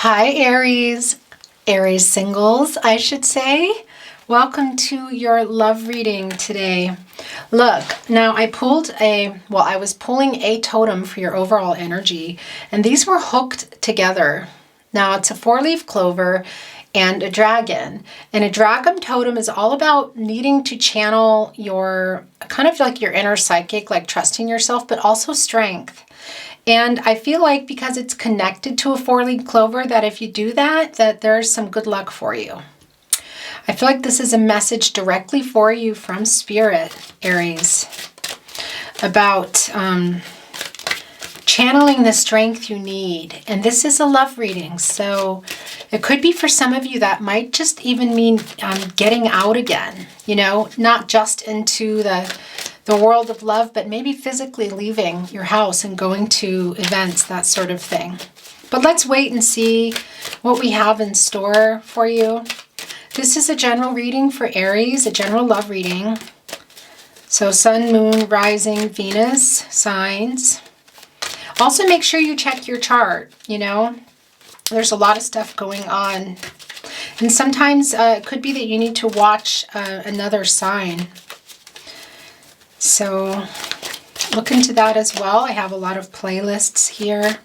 Hi Aries, Aries Singles, I should say. Welcome to your love reading today. Look, now I was pulling a totem for your overall energy, and these were hooked together. Now it's a 4-leaf clover and a dragon. And a dragon totem is all about needing to channel your, kind of like your inner psychic, like trusting yourself, but also strength. And I feel like because it's connected to a 4-leaf clover, that if you do that there's some good luck for you. I feel like this is a message directly for you from Spirit, Aries, about channeling the strength you need. And this is a love reading, so it could be for some of you that might just even mean getting out again, you know, not just into the world of love, but maybe physically leaving your house and going to events, that sort of thing. But let's wait and see what we have in store for you. This is a general reading for Aries, a general love reading. So Sun, Moon, Rising, Venus, signs. Also make sure you check your chart, you know. There's a lot of stuff going on. And sometimes it could be that you need to watch another sign. So look into that as well. I have a lot of playlists here.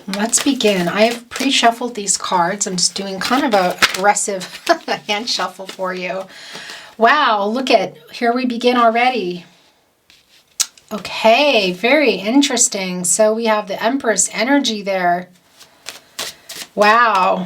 Let's begin. I have pre-shuffled these cards. I'm just doing kind of an aggressive hand shuffle for you. Wow, look at, here we begin already. Okay, very interesting. So we have the Empress energy there. Wow.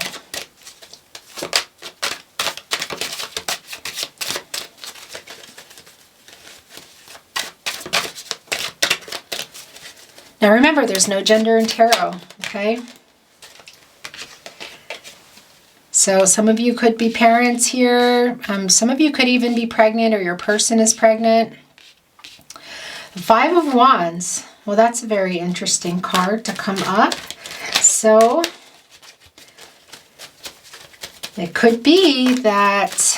Now remember, there's no gender in tarot, okay? So some of you could be parents here. Some of you could even be pregnant, or your person is pregnant. The 5 of Wands. Well, that's a very interesting card to come up. So it could be that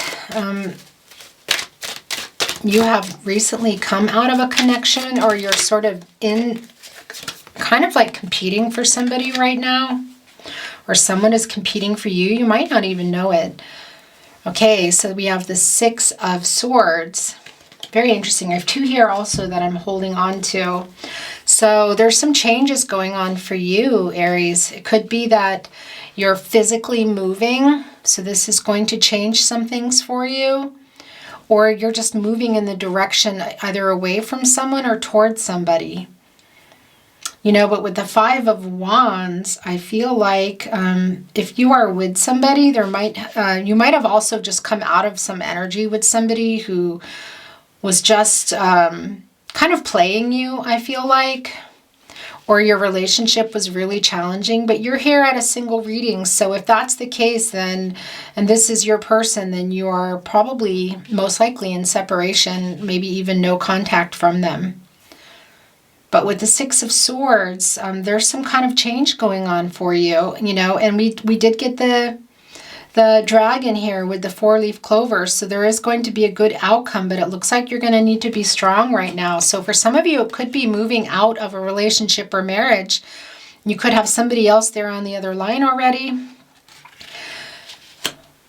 you have recently come out of a connection, or you're sort of in kind of like competing for somebody right now, or someone is competing for you. You might not even know it. Okay, so we have the 6 of Swords. Very interesting. I have 2 here also that I'm holding on to. So there's some changes going on for you, Aries. It could be that you're physically moving, so this is going to change some things for you, or you're just moving in the direction either away from someone or towards somebody. You know, but with the 5 of Wands, I feel like if you are with somebody, you might have also just come out of some energy with somebody who was just kind of playing you, I feel like, or your relationship was really challenging, but you're here at a single reading. So if that's the case, then, and this is your person, then you are probably most likely in separation, maybe even no contact from them. But with the 6 of Swords, there's some kind of change going on for you, you know, and we did get the dragon here with the 4-leaf clover, so there is going to be a good outcome, but it looks like you're going to need to be strong right now. So for some of you, it could be moving out of a relationship or marriage. You could have somebody else there on the other line already.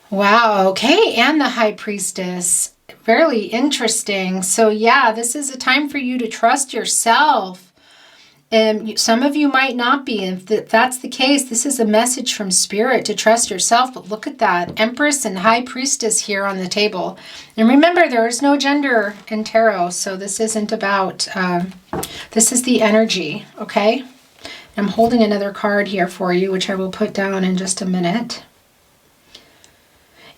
Wow, okay, and the High Priestess. Very interesting. So yeah, this is a time for you to trust yourself. And some of you might not be. If that's the case, this is a message from Spirit to trust yourself. But look at that. Empress and High Priestess here on the table. And remember, there is no gender in tarot. So this isn't about, this is the energy, okay? I'm holding another card here for you, which I will put down in just a minute.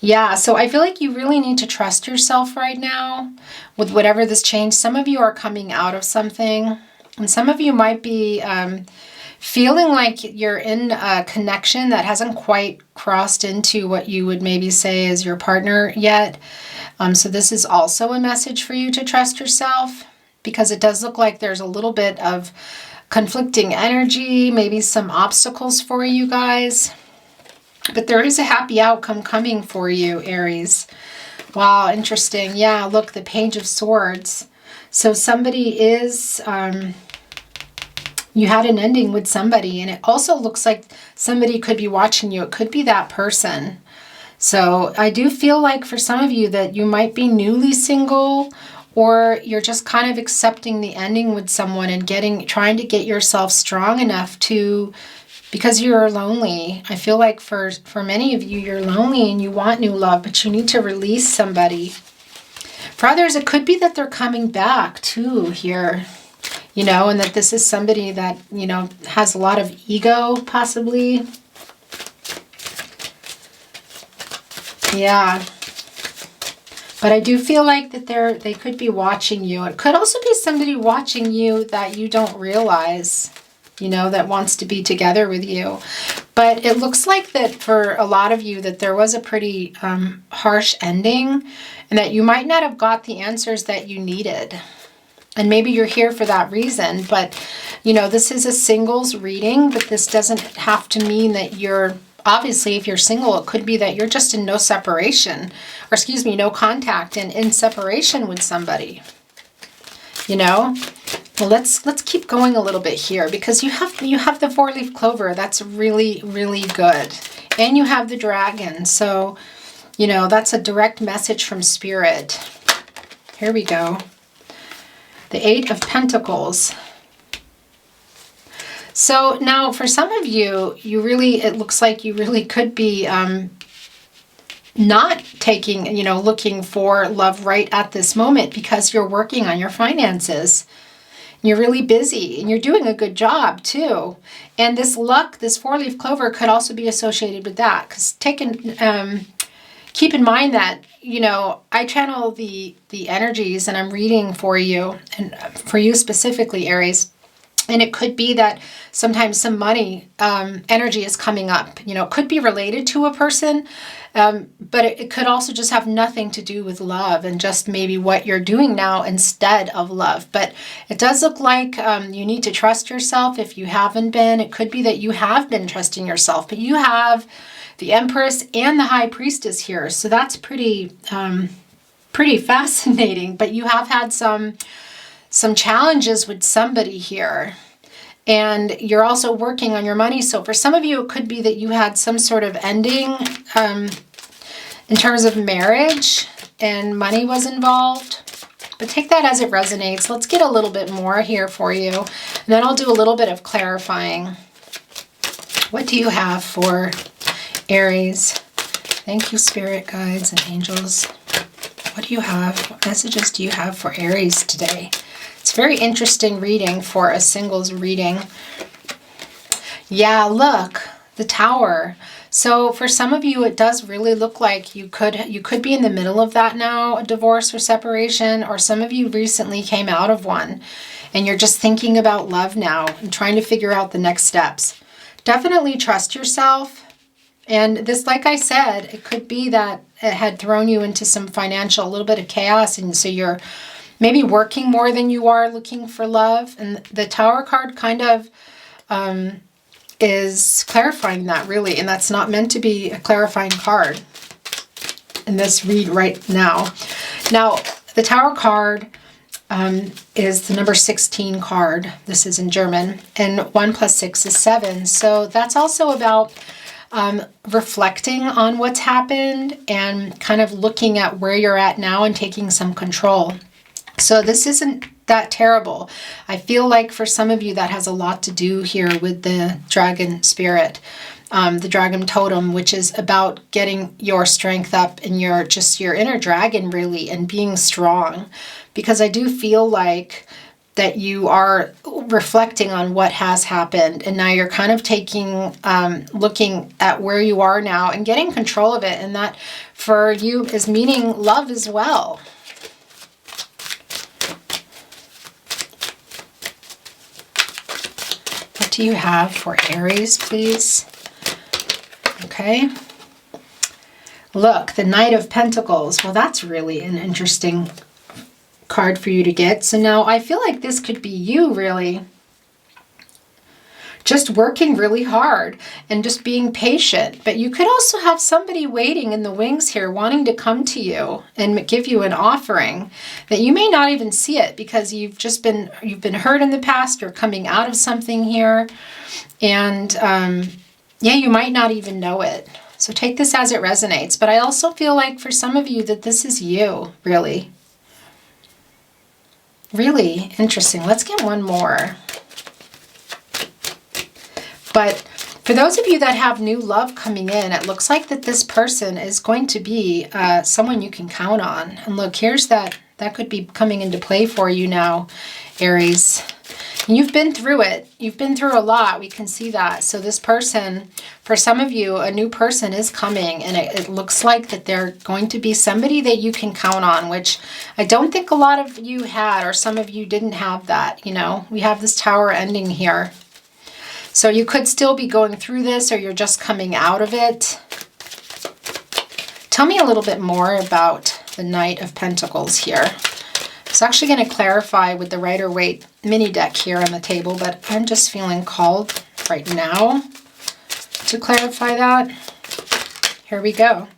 Yeah, so I feel like you really need to trust yourself right now with whatever this change. Some of you are coming out of something, and some of you might be feeling like you're in a connection that hasn't quite crossed into what you would maybe say is your partner yet. So this is also a message for you to trust yourself, because it does look like there's a little bit of conflicting energy, maybe some obstacles for you guys. But there is a happy outcome coming for you, Aries. Wow, interesting. Yeah, look, the Page of Swords. So somebody is You had an ending with somebody, and it also looks like somebody could be watching you. It could be that person. So I do feel like for some of you that you might be newly single, or you're just kind of accepting the ending with someone and trying to get yourself strong enough to, because you're lonely. I feel like for many of you, you're lonely and you want new love, but you need to release somebody. For others, it could be that they're coming back too here, you know, and that this is somebody that, you know, has a lot of ego possibly. Yeah. But I do feel like that they could be watching you. It could also be somebody watching you that you don't realize, you know, that wants to be together with you. But it looks like that for a lot of you that there was a pretty harsh ending, and that you might not have got the answers that you needed. And maybe you're here for that reason. But, you know, this is a singles reading, but this doesn't have to mean that you're, obviously, if you're single, it could be that you're just in no separation, or excuse me, no contact and in separation with somebody, you know? Well, let's keep going a little bit here, because you have the 4-leaf clover. That's really, really good. And you have the dragon. So, you know, that's a direct message from Spirit. Here we go. The 8 of Pentacles. So now for some of you, it looks like you really could be not taking, you know, looking for love right at this moment, because you're working on your finances. You're really busy and you're doing a good job too. And this luck, this 4-leaf clover could also be associated with that, because keep in mind that, you know, I channel the energies and I'm reading for you, and for you specifically, Aries. And it could be that sometimes some money energy is coming up. You know, it could be related to a person, but it could also just have nothing to do with love, and just maybe what you're doing now instead of love. But it does look like you need to trust yourself if you haven't been. It could be that you have been trusting yourself, but you have the Empress and the High Priestess here. So that's pretty fascinating. But you have had some challenges with somebody here, and you're also working on your money. So for some of you, it could be that you had some sort of ending in terms of marriage and money was involved. But take that as it resonates. Let's get a little bit more here for you, and then I'll do a little bit of clarifying. What do you have for Aries? Thank you, Spirit Guides and Angels. What do you have? What messages do you have for Aries today? It's a very interesting reading for a singles reading. Yeah, look, the Tower. So for some of you, it does really look like you could be in the middle of that now, a divorce or separation, or some of you recently came out of one, and you're just thinking about love now and trying to figure out the next steps. Definitely trust yourself. And this, like I said, it could be that it had thrown you into some financial, a little bit of chaos, and so you're maybe working more than you are looking for love. And the Tower card kind of is clarifying that, really, and that's not meant to be a clarifying card in this read right now. Now, the Tower card is the number 16 card. This is in German, and 1 + 6 is 7. So that's also about reflecting on what's happened and kind of looking at where you're at now and taking some control. So this isn't that terrible. I feel like for some of you that has a lot to do here with the dragon spirit, the dragon totem, which is about getting your strength up and your inner dragon, really, and being strong. Because I do feel like that you are reflecting on what has happened, and now you're kind of looking at where you are now and getting control of it. And that for you is meaning love as well. What do you have for Aries, please? Okay. Look, the Knight of Pentacles. Well, that's really an interesting card for you to get. So now I feel like this could be you, really. just working really hard and just being patient. But you could also have somebody waiting in the wings here, wanting to come to you and give you an offering that you may not even see it, because you've been hurt in the past. You're coming out of something here, and yeah, you might not even know it. So take this as it resonates. But I also feel like for some of you that this is you, really. Really interesting. Let's get one more. But for those of you that have new love coming in, it looks like that this person is going to be someone you can count on. And look, here's that could be coming into play for you now, Aries. And you've been through it. You've been through a lot. We can see that. So this person, for some of you, a new person is coming, and it looks like that they're going to be somebody that you can count on, which I don't think a lot of you had, or some of you didn't have that. You know, we have this Tower ending here. So you could still be going through this, or you're just coming out of it. Tell me a little bit more about the Knight of Pentacles here. It's actually going to clarify with the Rider-Waite mini deck here on the table, but I'm just feeling called right now to clarify that. Here we go.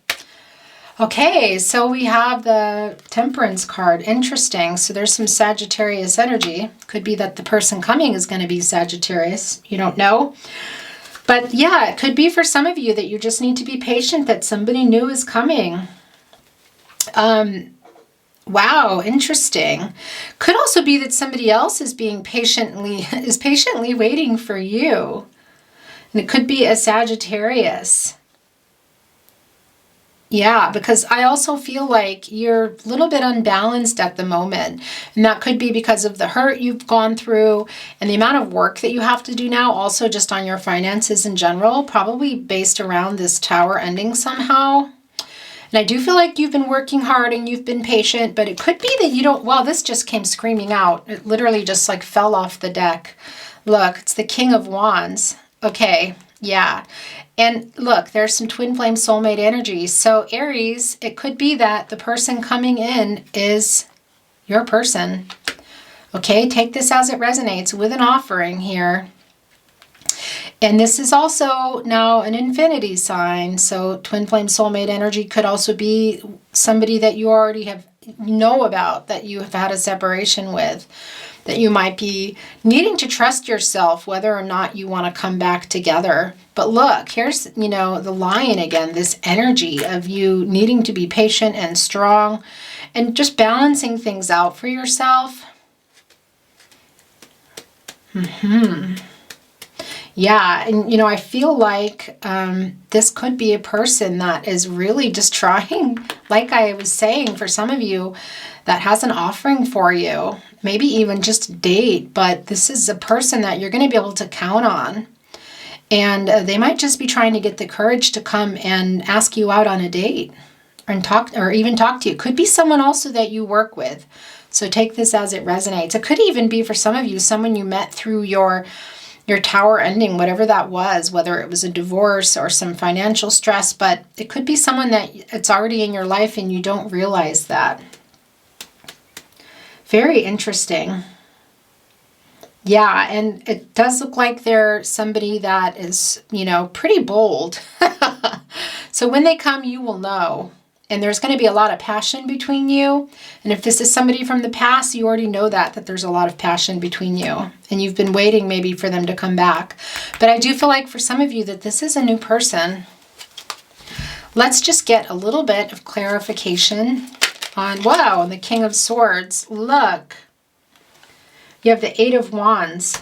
Okay, so we have the Temperance card. Interesting. So there's some Sagittarius energy. Could be that the person coming is going to be Sagittarius. You don't know. But yeah, it could be for some of you that you just need to be patient, that somebody new is coming. Wow, interesting. Could also be that somebody else is patiently waiting for you. And it could be a Sagittarius. Yeah, because I also feel like you're a little bit unbalanced at the moment. And that could be because of the hurt you've gone through and the amount of work that you have to do now, also just on your finances in general, probably based around this Tower ending somehow. And I do feel like you've been working hard and you've been patient, but it could be that you don't, well, this just came screaming out. It literally just like fell off the deck. Look, it's the King of Wands. Okay, yeah. And look, there's some twin flame soulmate energy. So Aries, it could be that the person coming in is your person. Okay, take this as it resonates with an offering here. And this is also now an infinity sign. So twin flame soulmate energy could also be somebody that you already know about, that you have had a separation with, that you might be needing to trust yourself whether or not you want to come back together. But look, here's, you know, the Lion again, this energy of you needing to be patient and strong and just balancing things out for yourself. Yeah, and you know, I feel like this could be a person that is really just trying, like I was saying, for some of you, that has an offering for you, maybe even just a date, but this is a person that you're going to be able to count on. And they might just be trying to get the courage to come and ask you out on a date and talk, or even talk to you. It could be someone also that you work with. So take this as it resonates. It could even be for some of you, someone you met through your Tower ending, whatever that was, whether it was a divorce or some financial stress, but it could be someone that it's already in your life and you don't realize that. Very interesting. Yeah, and it does look like they're somebody that is, you know, pretty bold. So when they come, you will know. And there's going to be a lot of passion between you. And if this is somebody from the past, you already know that there's a lot of passion between you. And you've been waiting maybe for them to come back. But I do feel like for some of you that this is a new person. Let's just get a little bit of clarification on, wow, the King of Swords. Look, you have the Eight of Wands.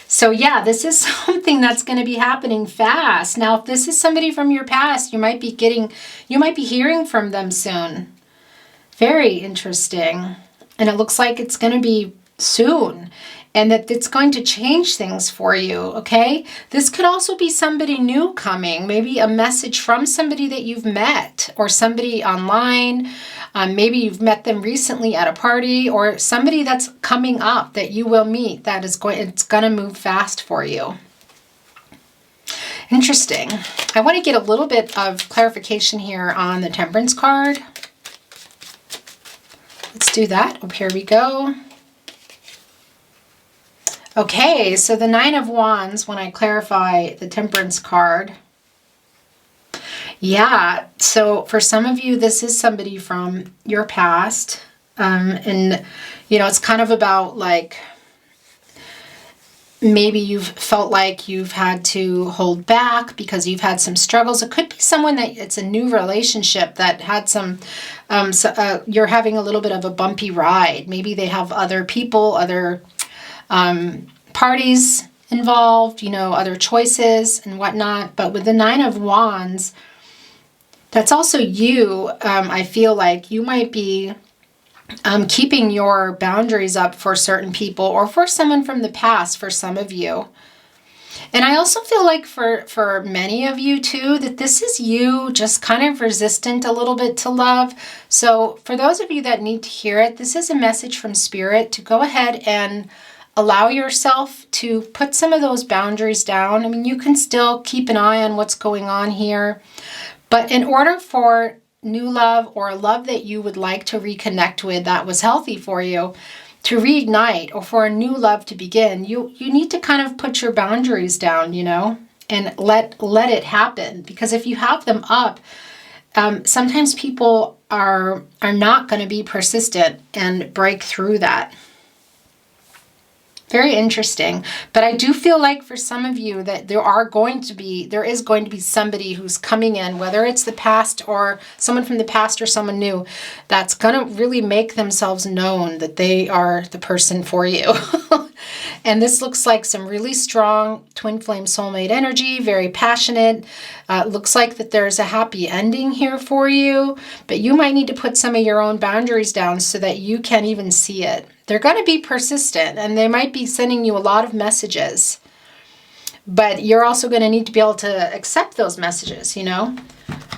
So yeah, this is something that's going to be happening fast. Now, if this is somebody from your past, you might be hearing from them soon. Very interesting. And it looks like it's going to be soon, and that it's going to change things for you, okay? This could also be somebody new coming, maybe a message from somebody that you've met, or somebody online. Maybe you've met them recently at a party, or somebody that's coming up that you will meet that is it's going to move fast for you. Interesting. I want to get a little bit of clarification here on the Temperance card. Let's do that. Oh, here we go. Okay, so the Nine of Wands, when I clarify the Temperance card, yeah, so for some of you, this is somebody from your past. And, you know, it's kind of about like, maybe you've felt like you've had to hold back because you've had some struggles. It could be someone that it's a new relationship that had some, you're having a little bit of a bumpy ride. Maybe they have other people, other parties involved, you know, other choices and whatnot. But with the Nine of Wands, that's also you. I feel like you might be keeping your boundaries up for certain people or for someone from the past for some of you. And I also feel like for many of you too, that this is you just kind of resistant a little bit to love. So for those of you that need to hear it, this is a message from Spirit to go ahead and allow yourself to put some of those boundaries down. I mean, you can still keep an eye on what's going on here. But in order for new love or a love that you would like to reconnect with that was healthy for you to reignite, or for a new love to begin, you need to kind of put your boundaries down, you know, and let it happen. Because if you have them up, sometimes people are not going to be persistent and break through that. Very interesting. But I do feel like for some of you that there is going to be somebody who's coming in, whether it's the past or someone from the past or someone new, that's going to really make themselves known that they are the person for you. And this looks like some really strong twin flame soulmate energy, very passionate. Looks like that there's a happy ending here for you, but you might need to put some of your own boundaries down so that you can even see it. They're going to be persistent and they might be sending you a lot of messages, but you're also going to need to be able to accept those messages, you know?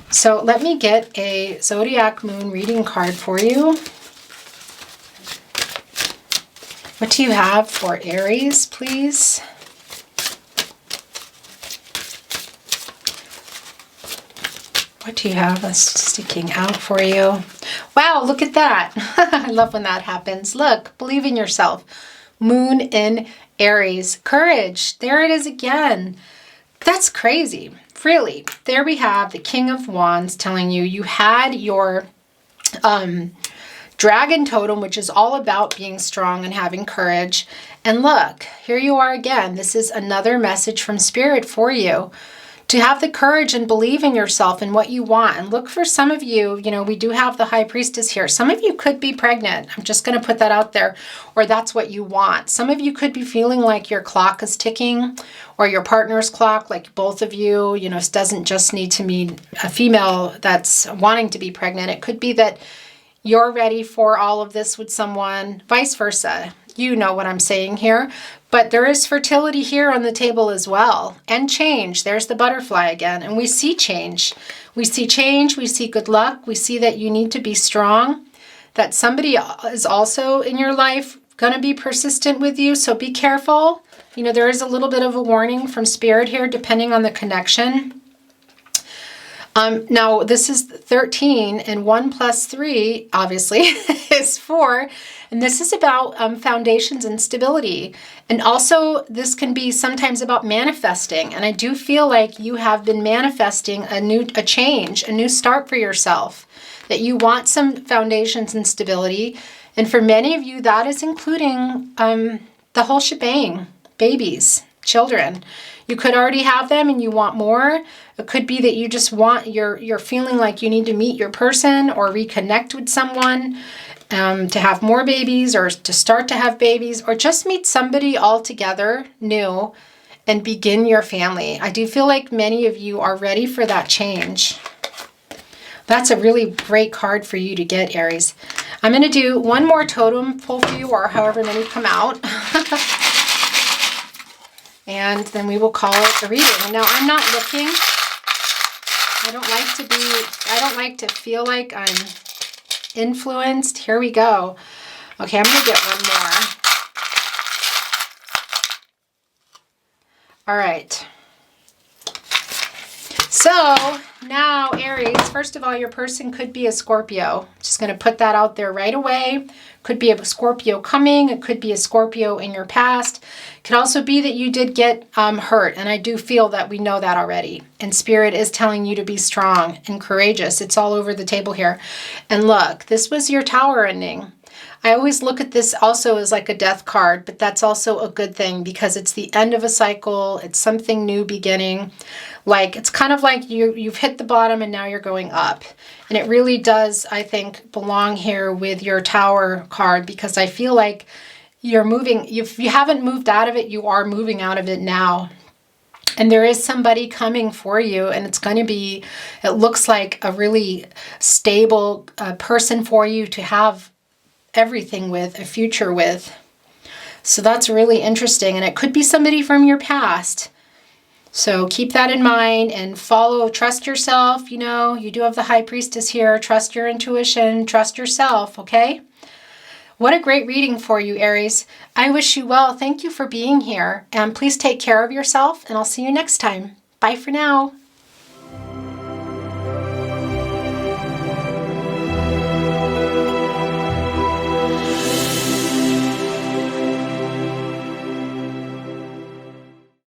So let me get a Zodiac Moon reading card for you. What do you have for Aries, please? What do you have that's sticking out for you? Wow, look at that. I love when that happens. Look, believe in yourself. Moon in Aries. Courage. There it is again. That's crazy. Really. There we have the King of Wands telling you you had your dragon totem, which is all about being strong and having courage. And look, here you are again. This is another message from Spirit for you. To have the courage and believe in yourself and what you want. And look, for some of you, you know, we do have the High Priestess here. Some of you could be pregnant. I'm just going to put that out there. Or that's what you want. Some of you could be feeling like your clock is ticking, or your partner's clock, like both of you. You know, it doesn't just need to mean a female that's wanting to be pregnant. It could be that you're ready for all of this with someone, vice versa. You know what I'm saying here. But there is fertility here on the table as well. And change. There's the butterfly again. And we see change. We see change. We see good luck. We see that you need to be strong. That somebody is also in your life going to be persistent with you. So be careful. You know, there is a little bit of a warning from Spirit here, depending on the connection. Now, this is 13, and 1 plus 3, obviously, is 4. And this is about foundations and stability. And also, this can be sometimes about manifesting. And I do feel like you have been manifesting a change, a new start for yourself. That you want some foundations and stability. And for many of you, that is including the whole shebang. Babies, children. You could already have them and you want more. It could be that you just want, you're feeling like you need to meet your person or reconnect with someone to have more babies, or to start to have babies, or just meet somebody altogether new and begin your family. I do feel like many of you are ready for that change. That's a really great card for you to get, Aries. I'm going to do one more totem pull for you, or however many come out. And then we will call it a reading. Now, I'm not looking. I don't like to feel like I'm influenced. Here we go. Okay, I'm going to get one more. All right. So now, Aries, first of all, your person could be a Scorpio. Just going to put that out there right away. Could be a Scorpio coming. It could be a Scorpio in your past. It could also be that you did get hurt. And I do feel that we know that already. And Spirit is telling you to be strong and courageous. It's all over the table here. And look, this was your Tower ending. I always look at this also as like a death card, but that's also a good thing because it's the end of a cycle. It's something new beginning. Like, it's kind of like you've hit the bottom and now you're going up. And it really does, I think, belong here with your Tower card because I feel like you're moving. If you haven't moved out of it, you are moving out of it now. And there is somebody coming for you, and it's going to be, it looks like a really stable person for you to have everything with, a future with. So that's really interesting, and it could be somebody from your past. So keep that in mind and follow, trust yourself. You know, you do have the High Priestess here. Trust your intuition, trust yourself, okay? What a great reading for you, Aries. I wish you well. Thank you for being here, and please take care of yourself, and I'll see you next time. Bye for now.